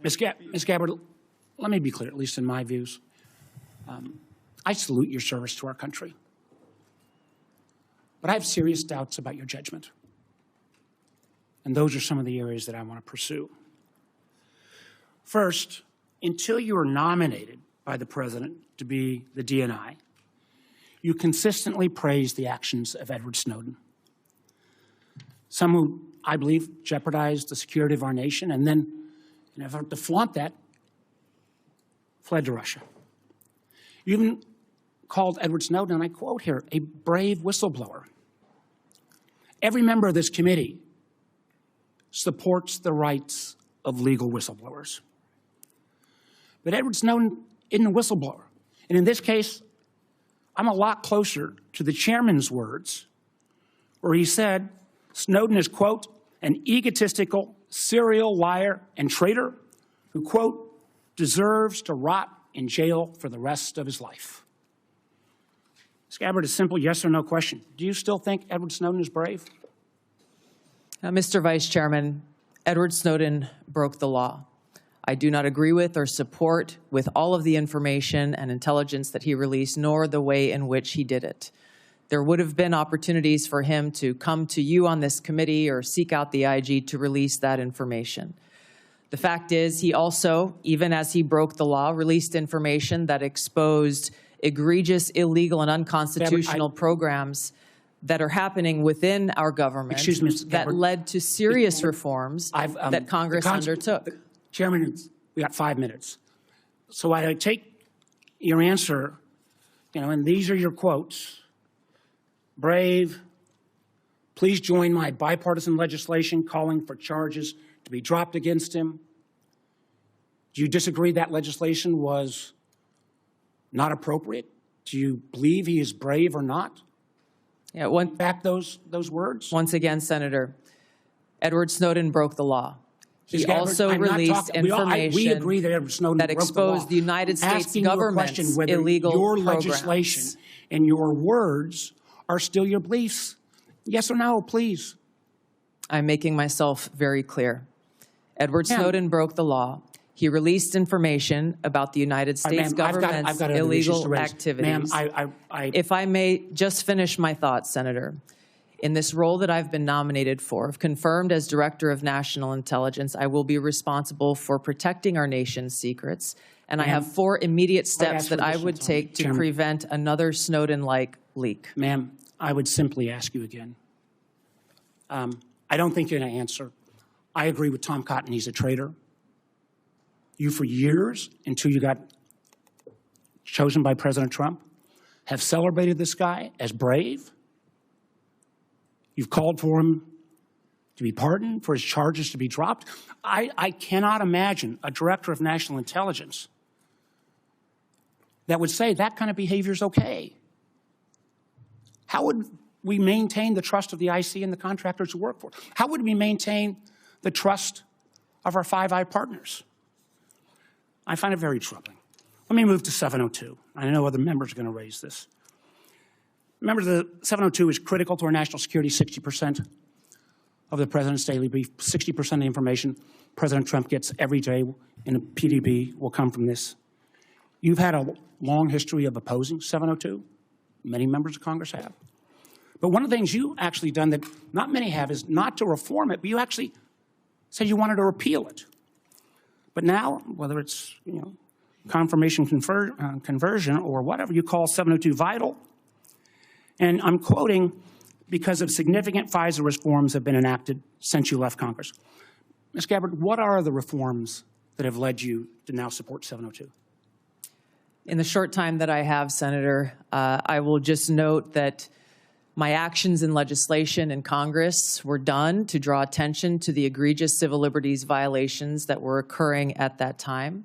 Ms. Gabbard, let me be clear, at least in my views. I salute your service to our country. But I have serious doubts about your judgment. And those are some of the areas that I want to pursue. First, until you were nominated by the President to be the DNI, you consistently praised the actions of Edward Snowden. Some who, I believe, jeopardized the security of our nation and then, in an effort to flaunt that, fled to Russia. You even called Edward Snowden, and I quote here, a brave whistleblower. Every member of this committee supports the rights of legal whistleblowers. But Edward Snowden isn't a whistleblower. And in this case, I'm a lot closer to the chairman's words, where he said Snowden is, quote, an egotistical serial liar and traitor who, quote, deserves to rot in jail for the rest of his life. Ms. Gabbard, a simple yes or no question. Do you still think Edward Snowden is brave? Mr. Vice Chairman, Edward Snowden broke the law. I do not agree with or support with all of the information and intelligence that he released, nor the way in which he did it. There would have been opportunities for him to come to you on this committee or seek out the IG to release that information. The fact is, he also, even as he broke the law, released information that exposed egregious, illegal, and unconstitutional programs that are happening within our government that led to serious reforms that Congress undertook. Chairman, we got 5 minutes. So I take your answer, and these are your quotes. Brave, please join my bipartisan legislation calling for charges to be dropped against him. Do you disagree that legislation was not appropriate? Do you believe he is brave or not? Yeah, back those words? Once again, Senator, Edward Snowden broke the law. He also released information we agree that Edward Snowden that exposed the United States government's illegal your programs. Legislation and your words are still your beliefs. Yes or no, please. I'm making myself very clear. Edward Snowden broke the law. He released information about the United States government's illegal activities. Ma'am, if I may just finish my thoughts, Senator. In this role that I've been nominated for, if confirmed as Director of National Intelligence, I will be responsible for protecting our nation's secrets, and I have 4 immediate steps that I would take to prevent another Snowden-like leak. Ma'am, I would simply ask you again. I don't think you're going to answer. I agree with Tom Cotton. He's a traitor. You, for years, until you got chosen by President Trump, have celebrated this guy as brave. You've called for him to be pardoned, for his charges to be dropped. I cannot imagine a director of national intelligence that would say that kind of behavior is okay. How would we maintain the trust of the IC and the contractors who work for it? How would we maintain the trust of our Five Eyes partners? I find it very troubling. Let me move to 702. I know other members are going to raise this. Remember, the 702 is critical to our national security. 60% of the President's daily brief, 60% of the information President Trump gets every day in a PDB will come from this. You've had a long history of opposing 702. Many members of Congress have. But one of the things you actually done that not many have is not to reform it, but you actually said you wanted to repeal it. But now, whether it's confirmation conversion or whatever, you call 702 vital. And I'm quoting, because of significant FISA reforms have been enacted since you left Congress. Ms. Gabbard, what are the reforms that have led you to now support 702? In the short time that I have, Senator, I will just note that my actions in legislation in Congress were done to draw attention to the egregious civil liberties violations that were occurring at that time.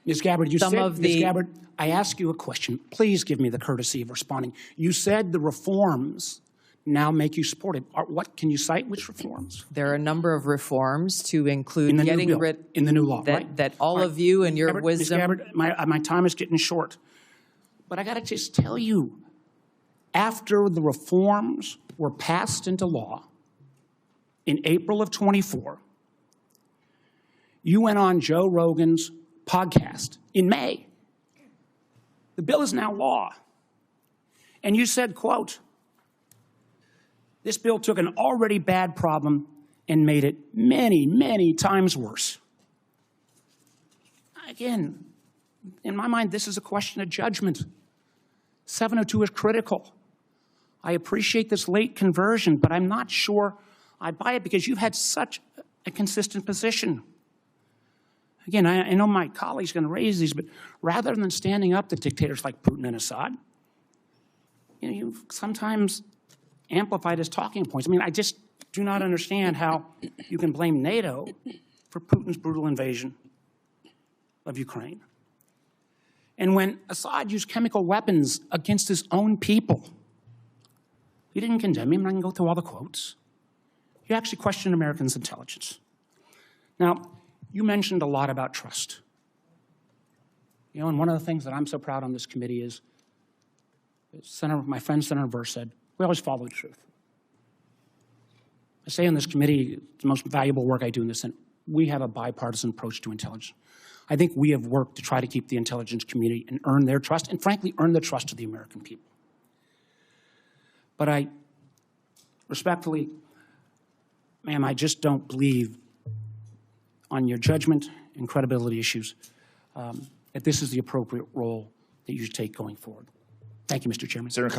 Ms. Gabbard, Ms. Gabbard, I ask you a question. Please give me the courtesy of responding. You said the reforms now make you support it. What can you cite? Which reforms? There are a number of reforms to include getting rid in the new law, right? That all of you and your wisdom. Ms. Gabbard, my time is getting short, but I got to just tell you, after the reforms were passed into law in April of 24, You went on Joe Rogan's podcast in May. The bill is now law. And you said, quote, "This bill took an already bad problem and made it many, many times worse." Again, in my mind, this is a question of judgment. 702 is critical. I appreciate this late conversion, but I'm not sure I buy it because you've had such a consistent position. Again, I know my colleague's going to raise these, but rather than standing up to dictators like Putin and Assad, you've sometimes amplified his talking points. I mean, I just do not understand how you can blame NATO for Putin's brutal invasion of Ukraine. And when Assad used chemical weapons against his own people, you didn't condemn him. I can go through all the quotes. You actually questioned Americans' intelligence. Now, you mentioned a lot about trust. And one of the things that I'm so proud on this committee is my friend Senator Burr said, we always follow the truth. I say on this committee, it's the most valuable work I do in the Senate, we have a bipartisan approach to intelligence. I think we have worked to try to keep the intelligence community and earn their trust, and frankly, earn the trust of the American people. But I respectfully, ma'am, I just don't believe on your judgment and credibility issues that this is the appropriate role that you should take going forward. Thank you, Mr. Chairman. Senator